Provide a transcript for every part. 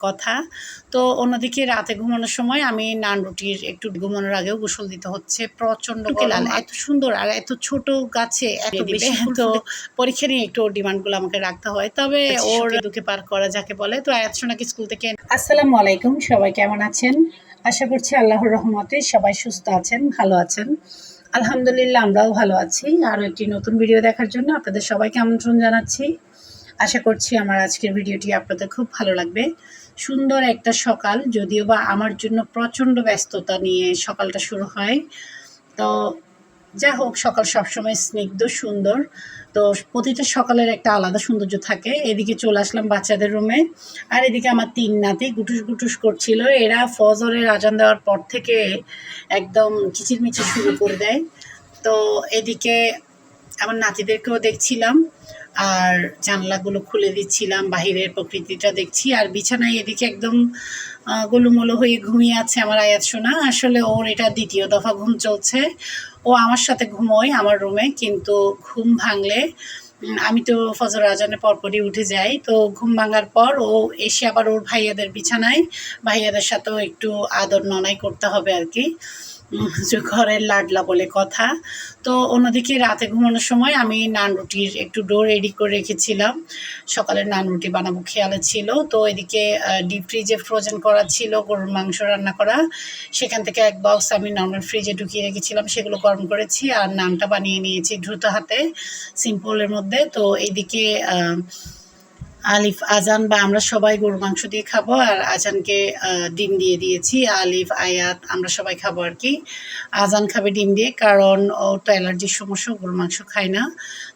কথা। তো অন্যদিকে রাতে ঘুমানোর সময় আমি নান রুটির একটু ঘুমানোর আগেও গোসল দিতে হচ্ছে। প্রচণ্ড গরম, এত সুন্দর আর এত ছোট গাছে এত বেশি ফুল তো পরীক্ষা নিয়ে একটু ওর ডিমান্ডগুলো আমাকে রাখতে হয়। তবে ওর দুঃখে পার করা যাকে বলে। তো আয়াত সোনাকে স্কুল থেকে আসসালামু আলাইকুম, সবাই কেমন আছেন? আশা করছি আল্লাহর রহমতে সবাই সুস্থ আছেন, ভালো আছেন। আলহামদুলিল্লাহ আমরাও ভালো আছি। আরও একটি নতুন ভিডিও দেখার জন্য আপনাদের সবাইকে আমন্ত্রণ জানাচ্ছি। আশা করছি আমার আজকের ভিডিওটি আপনাদের খুব ভালো লাগবে। সুন্দর একটা সকাল, যদিও বা আমার জন্য প্রচণ্ড ব্যস্ততা নিয়ে সকালটা শুরু হয়। তো যা হোক, সকাল সবসময় স্নিগ্ধ সুন্দর। তো প্রতিটা সকালের একটা আলাদা সৌন্দর্য থাকে। এদিকে চলে আসলাম বাচ্চাদের রুমে, আর এদিকে আমার ৩ নাতি গুটুস গুটুস করছিল। এরা ফজরের আজান দেওয়ার পর থেকে একদম কিচিরমিচির শুরু করে দেয়। তো এদিকে আমার নাতিদেরকেও দেখছিলাম, আর জানলাগুলো খুলে দিচ্ছিলাম, বাহিরের প্রকৃতিটা দেখছি। আর বিছানায় এদিকে একদম গোলুমোলু হয়ে ঘুমিয়ে আছে আমার আয়াত সোনা। আসলে ওর এটা দ্বিতীয় দফা ঘুম চলছে। ও আমার সাথে ঘুমোয় আমার রুমে, কিন্তু ঘুম ভাঙলে আমি তো ফজর আজানের পরপরই উঠে যাই। তো ঘুম ভাঙার পর ও এসে আবার ওর ভাইয়াদের বিছানায়, ভাইয়াদের সাথেও একটু আদর ননাই করতে হবে আর কি, ঘরের লাডলা বলে কথা। তো অন্যদিকে রাতে ঘুমানোর সময় আমি নান রুটির একটু ডো রেডি করে রেখেছিলাম। সকালে নান রুটি বানাবো খেয়ালে ছিল। তো এদিকে ডিপ ফ্রিজে ফ্রোজেন করা ছিল গরুর মাংস রান্না করা, সেখান থেকে এক বক্স আমি নর্মাল ফ্রিজে ঢুকিয়ে রেখেছিলাম, সেগুলো গরম করেছি আর নানটা বানিয়ে নিয়েছি দ্রুত হাতে সিম্পলের মধ্যে। তো এইদিকে আলিফ আজান বা আমরা সবাই গরুর মাংস দিয়ে খাবো, আর আজানকে ডিম দিয়ে দিয়েছি। আলিফ আয়াত আমরা সবাই খাবো আর কি। আজান খাবে ডিম দিয়ে, কারণ ও তো অ্যালার্জির সমস্যা, গরুর মাংস খায় না।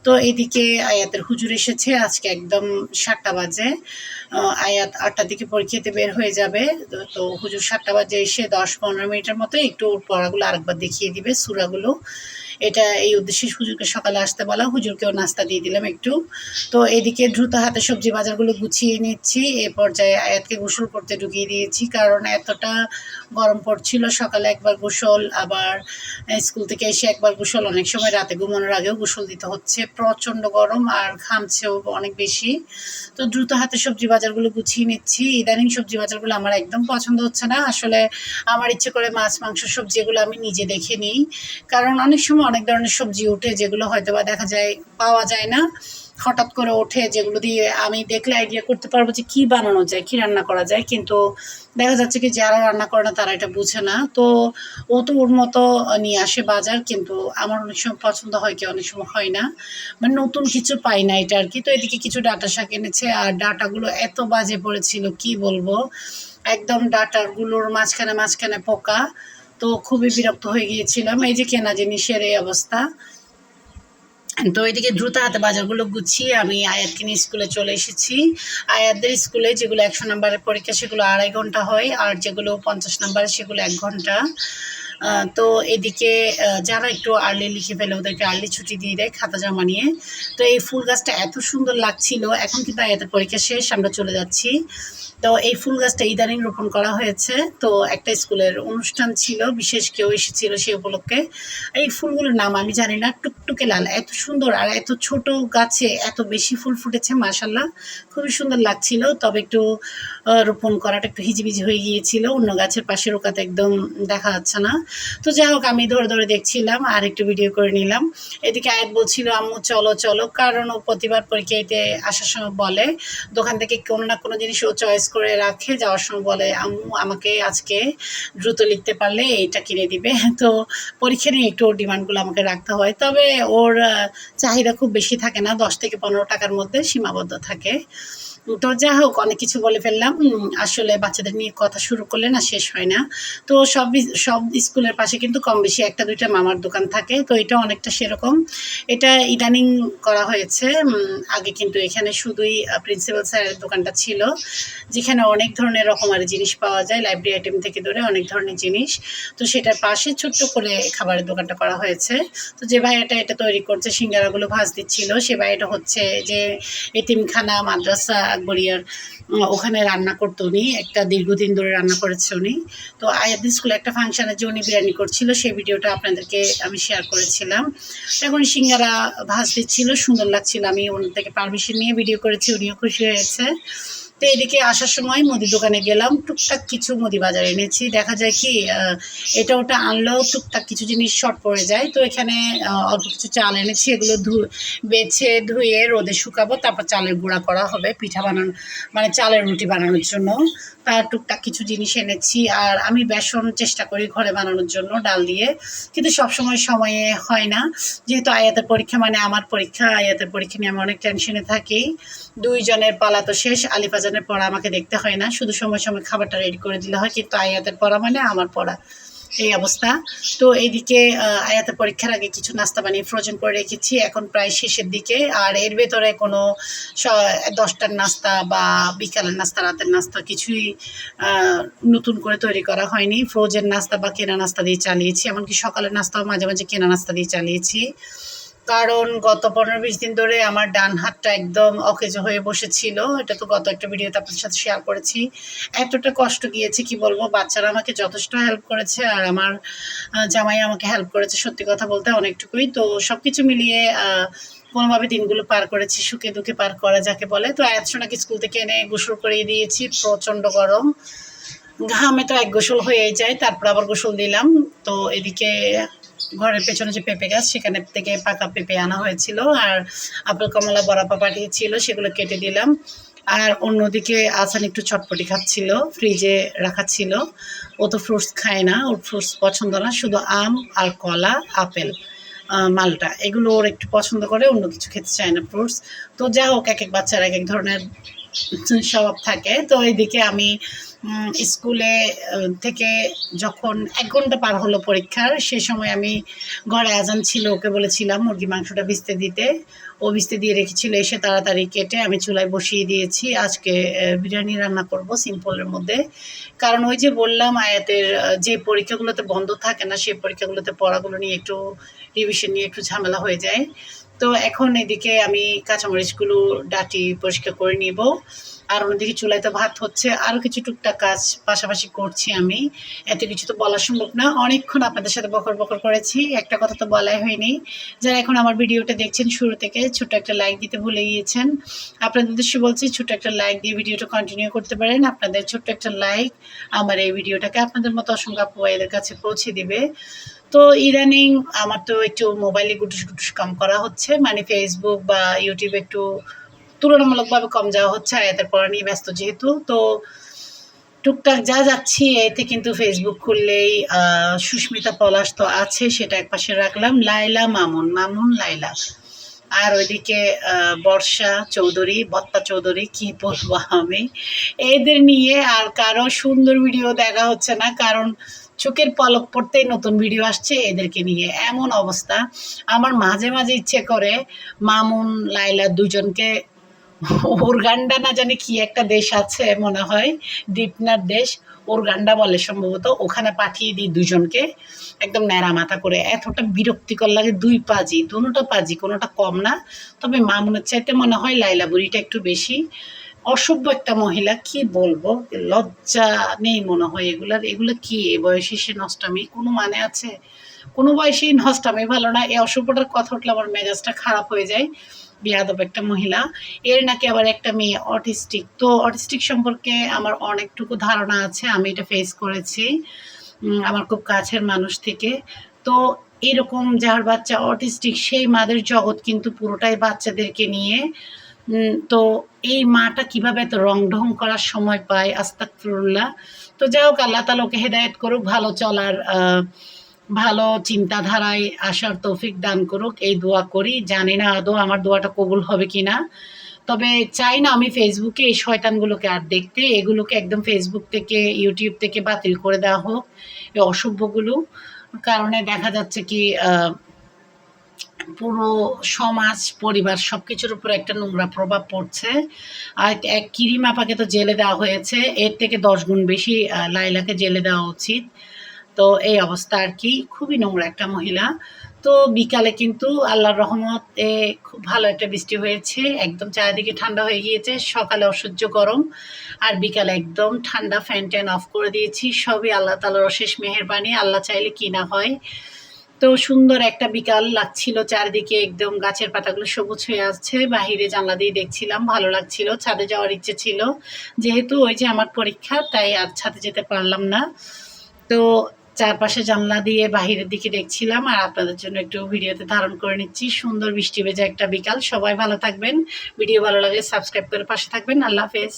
তো এদিকে আয়াতের হুজুর এসেছে আজকে একদম ৭টা বাজে। আয়াত ৮টার দিকে পরীক্ষাতে বের হয়ে যাবে। তো হুজুর ৭টা বাজে এসে ১০-১৫ মিনিটের মতো একটু পড়াগুলো আরেকবার দেখিয়ে দিবে, সূরাগুলো। এটা এই উদ্দেশ্যে হুজুরকে সকালে আসতে বলা, হুজুরকেও নাস্তা দিয়ে দিলাম একটু। তো এদিকে দ্রুত হাতে সবজি বাজারগুলো গুছিয়ে নিচ্ছি। এ পর্যায়ে আয়াতকে গোসল করতে ঢুকিয়ে দিয়েছি, কারণ এতটা গরম পড়ছিল। সকালে একবার গোসল, আবার স্কুল থেকে এসে একবার গোসল, অনেক সময় রাতে ঘুমানোর আগেও গোসল দিতে হচ্ছে। প্রচণ্ড গরম আর ঘামছেও অনেক বেশি। তো দ্রুত হাতে সবজি বাজারগুলো গুছিয়ে নিচ্ছি। ইদানিং সবজি বাজারগুলো আমার একদম পছন্দ হচ্ছে না। আসলে আমার ইচ্ছে করে মাছ মাংস সবজি এগুলো আমি নিজে দেখে নিই, কারণ অনেক সময় অনেক ধরনের সবজি ওঠে যেগুলো হয়তো বা দেখা যায় পাওয়া যায় না, হঠাৎ করে ওঠে, যেগুলো দিয়ে আমি দেখলে আইডিয়া করতে পারবো যে কী বানানো যায়, কী রান্না করা যায়। কিন্তু দেখা যাচ্ছে কি যারা রান্না করে না তারা এটা বুঝে না। তো ও তো ওর মতো নিয়ে আসে বাজার, কিন্তু আমার অনেক সময় পছন্দ হয় কি অনেক সময় হয় না, মানে নতুন কিছু পাই না এটা আর কি। তো এদিকে কিছু ডাঁটা শাক এনেছে, আর ডাঁটাগুলো এত বাজে পড়েছিল কি বলবো, একদম ডাঁটাগুলোর মাঝখানে মাঝখানে পোকা। তো খুবই বিরক্ত হয়ে গিয়েছিলাম। এই যে কেনা জিনিসের এই অবস্থা। তো এদিকে দ্রুত হাতে বাজারগুলো গুছিয়ে আমি আয়াতকে নিয়ে স্কুলে চলে এসেছি। আয়াতদের স্কুলে যেগুলো ১০০ নম্বরের পরীক্ষা সেগুলো ২.৫ ঘন্টা হয়, আর যেগুলো ৫০ নম্বরের সেগুলো ১ ঘন্টা। তো এদিকে যারা একটু আর্লি লিখে ফেলে ওদেরকে আর্লি ছুটি দিয়ে দেয় খাতা জমা নিয়ে। তো এই ফুল গাছটা এত সুন্দর লাগছিল। এখন কিন্তু আয়াতের পরীক্ষা শেষ, আমরা চলে যাচ্ছি। তো এই ফুল গাছটা ইদানিং রোপণ করা হয়েছে। তো একটা স্কুলের অনুষ্ঠান ছিল, বিশেষ কেউ এসেছিল সেই উপলক্ষে। এই ফুলগুলোর নাম আমি জানি না, টুকটুকে লাল, এত সুন্দর আর এত ছোট গাছে এত বেশি ফুল ফুটেছে, মাশাআল্লাহ খুবই সুন্দর লাগছিল। তবে একটু রোপণ করাটা একটু হিজিবিজি হয়ে গিয়েছিল, অন্য গাছের পাশে রোকাতে একদম দেখা যাচ্ছে না। তো যাই হোক, আমি ধরে ধরে দেখছিলাম আর একটু ভিডিও করে নিলাম। এদিকে আয়াত বলছিল আম্মু চলো চলো, কারণ ও প্রতিবার পরীক্ষাতে আসার সময় বলে, দোকান থেকে কোনো না কোনো জিনিস ও চয়েস করে রাখে, যাওয়ার সময় বলে আম্মু আমাকে আজকে দ্রুত লিখতে পারলে এইটা কিনে দিবে। তো পরীক্ষা নিয়ে একটু ওর ডিমান্ডগুলো আমাকে রাখতে হয়। তবে ওর চাহিদা খুব বেশি থাকে না, ১০ থেকে ১৫ টাকার মধ্যে সীমাবদ্ধ থাকে। তো যা হোক, অনেক কিছু বলে ফেললাম। আসলে বাচ্চাদের নিয়ে কথা শুরু করলে না শেষ হয় না। তো সব স্কুলের পাশে কিন্তু কম বেশি ১টা-২টা মামার দোকান থাকে। তো এটা অনেকটা সেরকম। এটা ইদানিং করা হয়েছে। আগে কিন্তু এখানে শুধুই প্রিন্সিপাল স্যারের দোকানটা ছিল, যেখানে অনেক ধরনের রকমারি জিনিস পাওয়া যায়, লাইব্রেরি আইটেম থেকে ধরে অনেক ধরনের জিনিস। তো সেটার পাশে ছোট্ট করে খাবারের দোকানটা করা হয়েছে। তো যে ভাইয়াটা এটা তৈরি করছে, সিঙ্গারাগুলো ভাজ দিচ্ছিল, সে ভাইয়াটা হচ্ছে যে এতিমখানা মাদ্রাসা আকবরিয়ার ওখানে রান্না করতো উনি, একটা দীর্ঘদিন ধরে রান্না করেছে উনি। তো আয়াতদের স্কুলে একটা ফাংশানে যে উনি বিরিয়ানি করছিল সেই ভিডিওটা আপনাদেরকে আমি শেয়ার করেছিলাম। এখন সিঙ্গারা ভাজ দিচ্ছিল, সুন্দর লাগছিল। আমি ওনার থেকে পারমিশন নিয়ে ভিডিও করেছি, উনিও খুশি হয়েছে। তো এদিকে আসার সময় মুদি দোকানে গেলাম, টুকটাক কিছু মুদি বাজার এনেছি। দেখা যায় কি এটা ওটা আনলেও টুকটাক কিছু জিনিস শর্ট পড়ে যায়। তো এখানে অল্প কিছু চাল এনেছি, এগুলো বেছে ধুয়ে রোদে শুকাবো, তারপর চালের গুঁড়া করা হবে পিঠা বানানো, মানে চালের রুটি বানানোর জন্য। তার টুকটাক কিছু জিনিস এনেছি। আর আমি বেসন চেষ্টা করি ঘরে বানানোর জন্য ডাল দিয়ে, কিন্তু সবসময় সময়ে হয় না। যেহেতু আয়াতের পরীক্ষা, মানে আমার পরীক্ষা, আয়াতের পরীক্ষা নিয়ে আমি অনেক টেনশনে থাকি। 2 জনের পালা তো শেষ, আলিফাজানের পড়া আমাকে দেখতে হয় না, শুধু সময় সময় খাবারটা রেডি করে দিলে হয়। কিন্তু আয়াতের পড়া মানে আমার পড়া, এই অবস্থা। তো এইদিকে আয়াতের পরীক্ষার আগে কিছু নাস্তা বানিয়ে ফ্রোজেন করে রেখেছি, এখন প্রায় শেষের দিকে। আর এর ভেতরে কোনো 10টার নাস্তা বা বিকালের নাস্তা, রাতের নাস্তা কিছুই নতুন করে তৈরি করা হয়নি। ফ্রোজেন নাস্তা বা কেনা নাস্তা দিয়ে চালিয়েছি, এমনকি সকালের নাস্তাও মাঝে মাঝে কেনা নাস্তা দিয়ে চালিয়েছি। কারণ গত 15-20 দিন ধরে আমার ডান হাতটা একদম অকেজো হয়ে বসেছিল। এটা তো গত একটা ভিডিওতে আপনার সাথে শেয়ার করেছি। এতটা কষ্ট গিয়েছে কি বলবো, বাচ্চারা আমাকে যথেষ্ট হেল্প করেছে, আর আমার জামাই আমাকে হেল্প করেছে, সত্যি কথা বলতে অনেকটুকুই। তো সব কিছু মিলিয়ে কোনোভাবে দিনগুলো পার করেছি, সুখে দুঃখে পার করা যাকে বলে। তো আয়াত সোনাকে স্কুল থেকে এনে গোসল করিয়ে দিয়েছি, প্রচণ্ড গরম, ঘামে তো এক গোসল হয়েই যায়, তারপর আবার গোসল দিলাম। তো এদিকে ঘরের পেছনে যে পেঁপে গাছ, সেখানে থেকে পাকা পেঁপে আনা হয়েছিল, আর আপেল কমলা বড়াপা পাঠিয়েছিল, সেগুলো কেটে দিলাম। আর অন্যদিকে আসান একটু চটপটি খাচ্ছিল, ফ্রিজে রাখা ছিল। ও তো ফ্রুটস খায় না, ওর ফ্রুটস পছন্দ না, শুধু আম আর কলা, আপেল, মালটা, এগুলো ওর একটু পছন্দ করে, অন্য কিছু খেতে চায় না ফ্রুটস। তো যা হোক, এক এক বাচ্চার এক এক ধরনের স্বভাব থাকে। তো এইদিকে আমি স্কুলে থেকে যখন 1 ঘন্টা পার হলো পরীক্ষার, সে সময় আমি ঘরে আজান ছিল, ওকে বলেছিলাম মুরগি মাংসটা ভিজতে দিতে, ও ভিজতে দিয়ে রেখেছিল, এসে তাড়াতাড়ি কেটে আমি চুলায় বসিয়ে দিয়েছি। আজকে বিরিয়ানি রান্না করব সিম্পলের মধ্যে। কারণ ওই যে বললাম, আয়াতের যে পরীক্ষাগুলোতে বন্ধ থাকে না, সেই পরীক্ষাগুলোতে পড়াগুলো নিয়ে একটু রিভিশন নিয়ে একটু ঝামেলা হয়ে যায়। তো এখন এদিকে আমি কাঁচামরিচগুলো ডাটি পরিষ্কার করে নিব, আর অন্যদিকে চুলায় তো ভাত হচ্ছে, আরও কিছু টুকটাক কাজ পাশাপাশি করছি আমি। এত কিছু তো বলা সম্ভব না, অনেকক্ষণ আপনাদের সাথে বকর বকর করেছি, একটা কথা তো বলাই হয়নি। যারা এখন আমার ভিডিওটা দেখছেন শুরু থেকে, ছোট্ট একটা লাইক দিতে ভুলে গিয়েছেন, আপনাদের উদ্দেশ্যে বলছি ছোট্ট একটা লাইক দিয়ে ভিডিওটা কন্টিনিউ করতে পারেন। আপনাদের ছোট্ট একটা লাইক আমার এই ভিডিওটাকে আপনাদের মতো অসংখ্য আপু ভাইদের কাছে পৌঁছে দিবে। তো ইদানিং আমার তো একটু মোবাইলে গুটুস গুটুস কম করা হচ্ছে, মানে ফেসবুক বা ইউটিউবে একটু তুলনামূলকভাবে কম যাওয়া হচ্ছে, আয়াতের পড়া নিয়ে ব্যস্ত যেহেতু। তো টুকটাক যা যাচ্ছি এতে, কিন্তু ফেসবুক খুললেই সুস্মিতা পলাশ তো আছে, সেটা একপাশে রাখলাম, লাইলা মামুন, মামুন লাইলা, আর ওইদিকে বর্ষা চৌধুরী, বত্তা চৌধুরী, কি বলবো আমি, এদের নিয়ে আর কারো সুন্দর ভিডিও দেখা হচ্ছে না, কারণ চোখের পলক পড়তেই নতুন ভিডিও আসছে এদেরকে নিয়ে, এমন অবস্থা। আমার মাঝে মাঝে ইচ্ছে করে মামুন লাইলা দুজনকে, উরগান্ডা না জানি কি একটা দেশ আছে মনে হয়, দীপনার দেশ, উরগান্ডা বলে সম্ভবত, ওখানে পাঠিয়ে দিই দুজনকে, একদম ন্যাড়া মাথা করে। এতটা বিরক্তিকর লাগে, 2 পাজি, দুটোটা পাজি, কোনোটা কম না। তবে মামুনের চাইতে মনে হয় লাইলা বুড়িটা একটু বেশি অসভ্য একটা মহিলা, কি বলবো, লজ্জা নেই মনে হয় এগুলার। এগুলো কি এ বয়সে সে নষ্টামি, কোনো মানে আছে? কোনো বয়সেই নষ্টামি ভালো না, এই অসভ্যটার কথা উঠলে আমার মেজাজটা খারাপ হয়ে যায়। বেয়াদব একটা মহিলা। এর নাকি আবার একটা মেয়ে অটিস্টিক। তো অটিস্টিক সম্পর্কে আমার অনেকটুকু ধারণা আছে, আমি এটা ফেস করেছি আমার খুব কাছের মানুষ থেকে। তো এরকম যার বাচ্চা অটিস্টিক, সেই মাদের জগৎ কিন্তু পুরোটাই বাচ্চাদেরকে নিয়ে। তো এই মাটা কিভাবে এত রং ঢং করার সময় পায়, আস্তাগফিরুল্লাহ। তো যাই হোক, আল্লাহ তাআলা ওকে হেদায়েত করুক, ভালো চলার ভালো চিন্তাধারায় আসার তৌফিক দান করুক, এই দোয়া করি। জানি না আদৌ আমার দোয়াটা কবুল হবে কিনা, তবে চাই না আমি ফেসবুকে এই শয়তানগুলোকে আর দেখতে, এগুলোকে একদম ফেসবুক থেকে ইউটিউব থেকে বাতিল করে দেওয়া হোক, এই অসভ্যগুলো। কারণে দেখা যাচ্ছে কি পুরো সমাজ পরিবার সব কিছুর উপর একটা নোংরা প্রভাব পড়ছে। আর এক কিরিম আপাকে তো জেলে দেওয়া হয়েছে, এর থেকে 10 গুণ বেশি লাইলাকে জেলে দেওয়া উচিত। তো এই অবস্থা আর কি, খুবই নোংরা একটা মহিলা। তো বিকালে কিন্তু আল্লাহর রহমতে খুব ভালো একটা বৃষ্টি হয়েছে, একদম চারিদিকে ঠান্ডা হয়ে গিয়েছে। সকালে অসহ্য গরম, আর বিকালে একদম ঠান্ডা, ফ্যান ট্যান অফ করে দিয়েছি। সবই আল্লাহ তাআলার অশেষ মেহেরবানি, আল্লাহ চাইলে কি না হয়। তো সুন্দর একটা বিকাল লাগছিল, চারিদিকে একদম গাছের পাতাগুলো সবুজ হয়ে আসছে, বাহিরে জানলা দিয়ে দেখছিলাম, ভালো লাগছিল। ছাদে যাওয়ার ইচ্ছে ছিল, যেহেতু ওই যে আমার পরীক্ষা, তাই আর ছাদে যেতে পারলাম না। তো চারপাশে জানলা দিয়ে বাহিরের দিকে দেখছিলাম আর আপনাদের জন্য একটু ভিডিওতে ধারণ করে নিচ্ছি। সুন্দর বৃষ্টি ভেজা একটা বিকাল। সবাই ভালো থাকবেন। ভিডিও ভালো লাগলে সাবস্ক্রাইব করে পাশে থাকবেন। আল্লাহ হাফেজ।